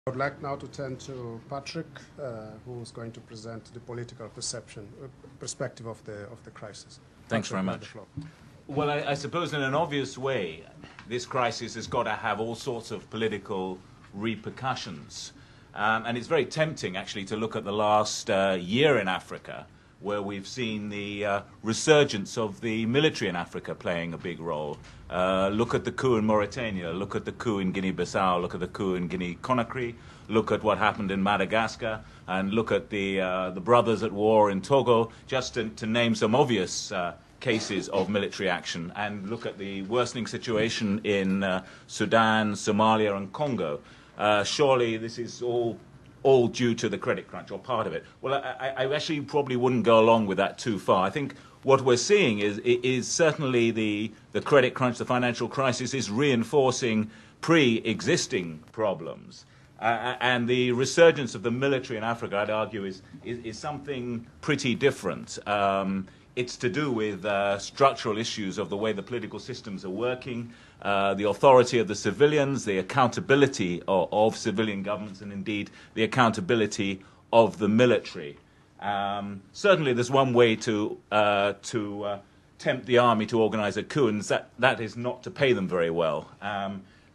I would like now to turn to Patrick, who is going to present the political perspective of the crisis. Thanks very much. Well, I suppose in an obvious way, this crisis has got to have all sorts of political repercussions. And it's very tempting, actually, to look at the last year in Africa, where we've seen the resurgence of the military in Africa playing a big role. Look at the coup in Mauritania, look at the coup in Guinea-Bissau, look at the coup in Guinea-Conakry, look at what happened in Madagascar, and look at the brothers at war in Togo, just to name some obvious cases of military action, and look at the worsening situation in Sudan, Somalia, and Congo. Surely this is all due to the credit crunch, or part of it. Well, I actually probably wouldn't go along with that too far. I think what we're seeing is certainly the credit crunch, the financial crisis, is reinforcing pre-existing problems. And the resurgence of the military in Africa, I'd argue, is something pretty different. It's to do with structural issues of the way the political systems are working, the authority of the civilians, the accountability of civilian governments, and indeed the accountability of the military. Certainly there's one way to tempt the army to organize a coup, and that is not to pay them very well.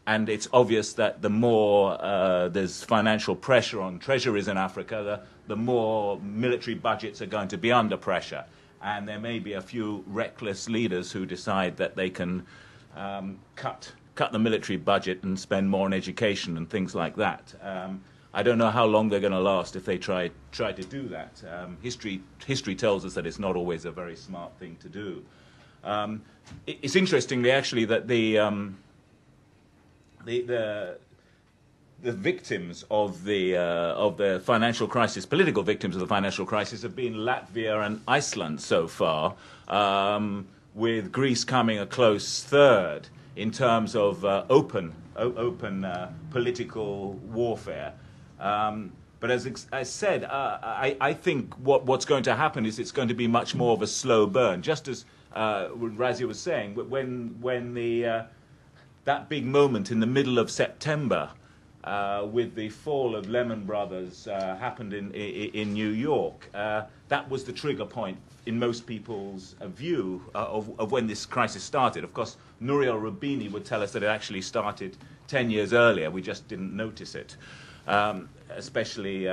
And it's obvious that the more there's financial pressure on treasuries in Africa, the more military budgets are going to be under pressure. And there may be a few reckless leaders who decide that they can cut the military budget and spend more on education and things like that. I don't know how long they're going to last if they try to do that. History tells us that it's not always a very smart thing to do. It's interestingly, actually, that the victims of the financial crisis, political victims of the financial crisis, have been Latvia and Iceland so far, with Greece coming a close third in terms of open political warfare. But as I said, I think what's going to happen is it's going to be much more of a slow burn. Just as Razia was saying, when that big moment in the middle of September, with the fall of Lehman Brothers happened in New York. That was the trigger point in most people's view of when this crisis started. Of course, Nouriel Roubini would tell us that it actually started 10 years earlier. We just didn't notice it. Especially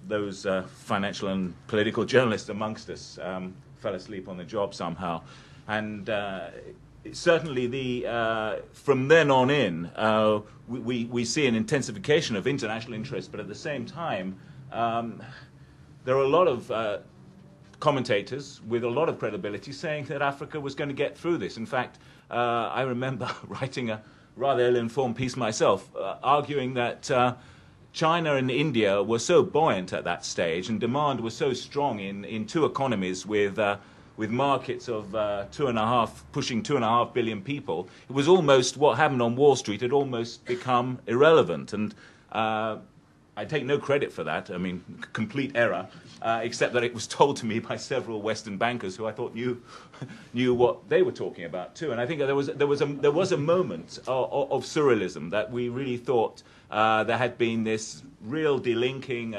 those financial and political journalists amongst us fell asleep on the job somehow. And certainly, from then on in, we see an intensification of international interest, but at the same time, there are a lot of commentators with a lot of credibility saying that Africa was going to get through this. In fact, I remember writing a rather ill-informed piece myself, arguing that China and India were so buoyant at that stage, and demand was so strong in two economies with markets of pushing 2.5 billion people. It was almost what happened on Wall Street had almost become irrelevant. And I take no credit for that. I mean, complete error, except that it was told to me by several Western bankers who I thought knew what they were talking about too. And I think there was a moment of surrealism that we really thought there had been this real delinking.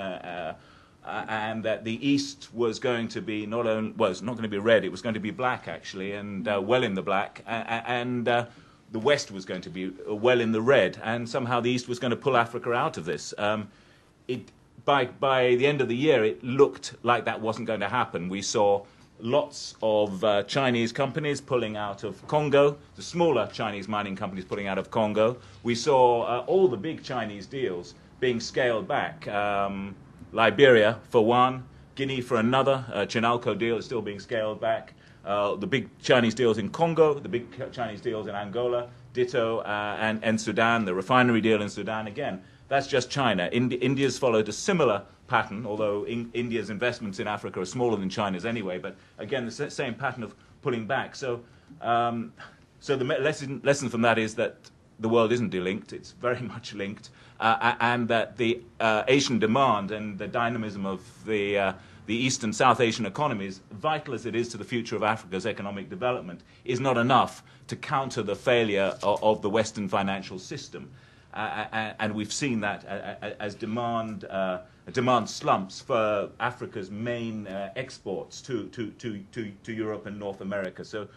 And that the East was going to be it's not going to be red, it was going to be black, actually, and well in the black, and the West was going to be well in the red, and somehow the East was going to pull Africa out of this. By the end of the year, it looked like that wasn't going to happen. We saw lots of Chinese companies pulling out of Congo, the smaller Chinese mining companies pulling out of Congo. We saw all the big Chinese deals being scaled back. Liberia for one, Guinea for another. Chinalco deal is still being scaled back. The big Chinese deals in Congo, the big Chinese deals in Angola, ditto, and Sudan, the refinery deal in Sudan again. That's just China. India's followed a similar pattern, although India's investments in Africa are smaller than China's anyway, but again, the same pattern of pulling back. So the lesson from that is that the world isn't delinked, it's very much linked, and that the Asian demand and the dynamism of the East and South Asian economies, vital as it is to the future of Africa's economic development, is not enough to counter the failure of the Western financial system. and we've seen that as demand slumps for Africa's main exports to Europe and North America. So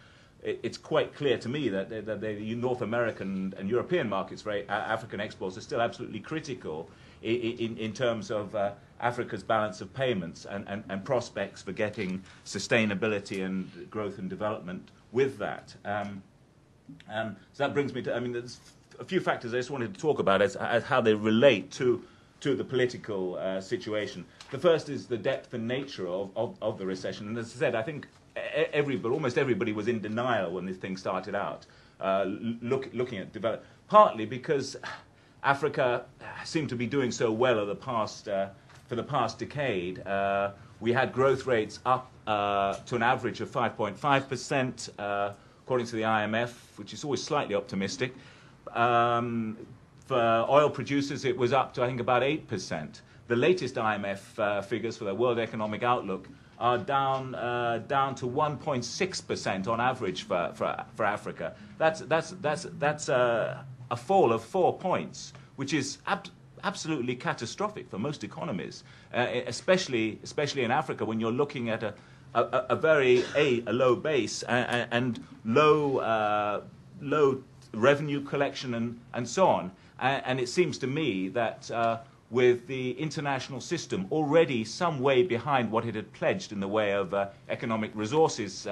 it's quite clear to me that the North American and European markets for African exports are still absolutely critical in terms of Africa's balance of payments and prospects for getting sustainability and growth and development with that. So that brings me to, there's a few factors I just wanted to talk about as how they relate to the political situation. The first is the depth and nature of the recession. And as I said, I think almost everybody was in denial when this thing started out, looking at development, partly because Africa seemed to be doing so well for the past decade. We had growth rates up to an average of 5.5%, according to the IMF, which is always slightly optimistic. For oil producers, it was up to, I think, about 8%. The latest IMF figures for the World Economic Outlook are down to 1.6% on average for Africa. That's a fall of 4 points, which is absolutely catastrophic for most economies, especially in Africa when you're looking at a very low base and low revenue collection and so on. And it seems to me that with the international system already some way behind what it had pledged in the way of economic resources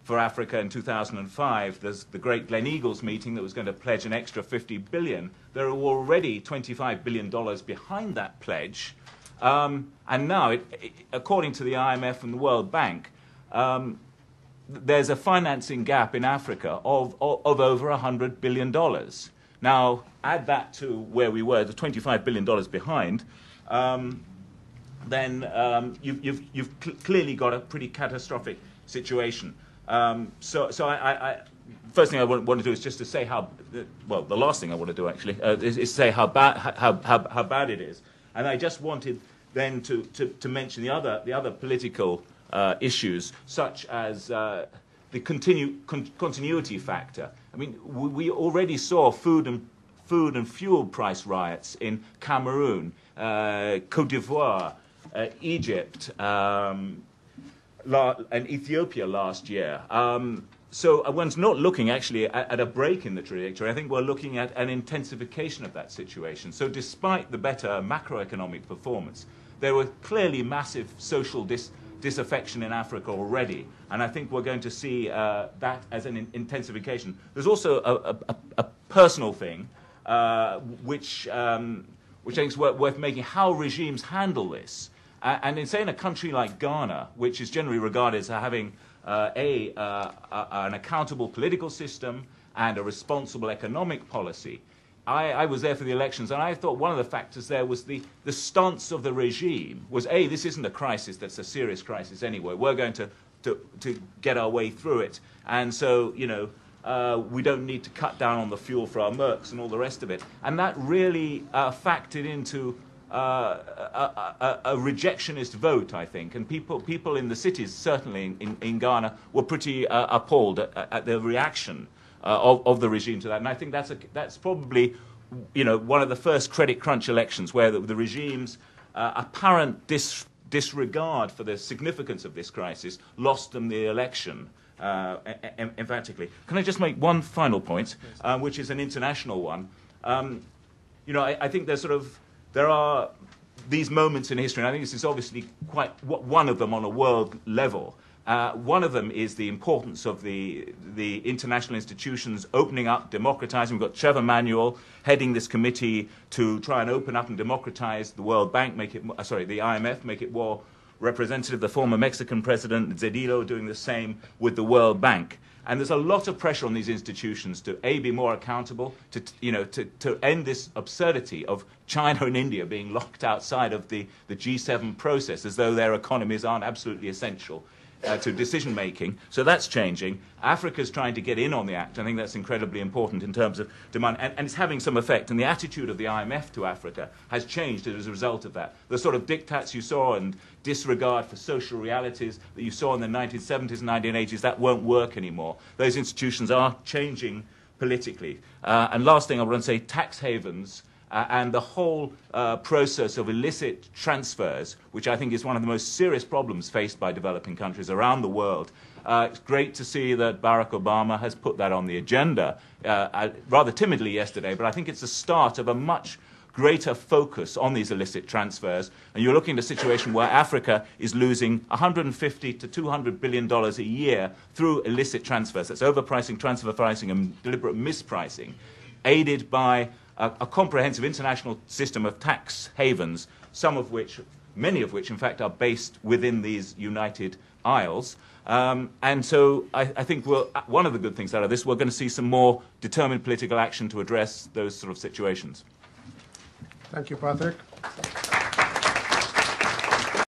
for Africa in 2005, there's the great Gleneagles meeting that was going to pledge an extra $50 billion. There are already $25 billion behind that pledge. And now, according to the IMF and the World Bank, there's a financing gap in Africa of over $100 billion. Now, add that to where we were, the $25 billion behind, then you've clearly got a pretty catastrophic situation. So first thing I want to do is just to say the last thing I want to do actually is say how bad it is. And I just wanted then to mention the other political issues, such as the continuity factor. I mean, we already saw food and fuel price riots in Cameroon, Côte d'Ivoire, Egypt, and Ethiopia last year. So one's not looking actually at a break in the trajectory. I think we're looking at an intensification of that situation. So despite the better macroeconomic performance, there were clearly massive social disaffection in Africa already. And I think we're going to see that as an intensification. There's also a personal thing, which I think is worth making, how regimes handle this. And in, say, in a country like Ghana, which is generally regarded as having an accountable political system and a responsible economic policy, I was there for the elections, and I thought one of the factors there was the stance of the regime was, this isn't a crisis that's a serious crisis anyway. We're going to get our way through it. And so, we don't need to cut down on the fuel for our Mercs and all the rest of it. And that really factored into a rejectionist vote, I think, and people in the cities, certainly in Ghana, were pretty appalled at the reaction of the regime to that. And I think that's probably, one of the first credit crunch elections where the regime's apparent disregard for the significance of this crisis lost them the election. Emphatically. Can I just make one final point, which is an international one? I think there are these moments in history, and I think this is obviously quite one of them on a world level. One of them is the importance of the international institutions opening up, democratizing. We've got Trevor Manuel heading this committee to try and open up and democratize the World Bank, the IMF, make it more representative. The former Mexican president, Zedillo, doing the same with the World Bank. And there's a lot of pressure on these institutions to be more accountable, to end this absurdity of China and India being locked outside of the G7 process as though their economies aren't absolutely essential to decision making. So that's changing. Africa's trying to get in on the act. I think that's incredibly important in terms of demand, and it's having some effect. And the attitude of the IMF to Africa has changed as a result of that. The sort of diktats you saw and disregard for social realities that you saw in the 1970s and 1980s, that won't work anymore. Those institutions are changing politically. And last thing I want to say, tax havens and the whole process of illicit transfers, which I think is one of the most serious problems faced by developing countries around the world. It's great to see that Barack Obama has put that on the agenda rather timidly yesterday, but I think it's the start of a much greater focus on these illicit transfers. And you're looking at a situation where Africa is losing $150 to $200 billion a year through illicit transfers. That's overpricing, transfer pricing, and deliberate mispricing, aided by a comprehensive international system of tax havens, many of which, in fact, are based within these United Isles. And so I think one of the good things out of this, we're going to see some more determined political action to address those sort of situations. Thank you, Patrick.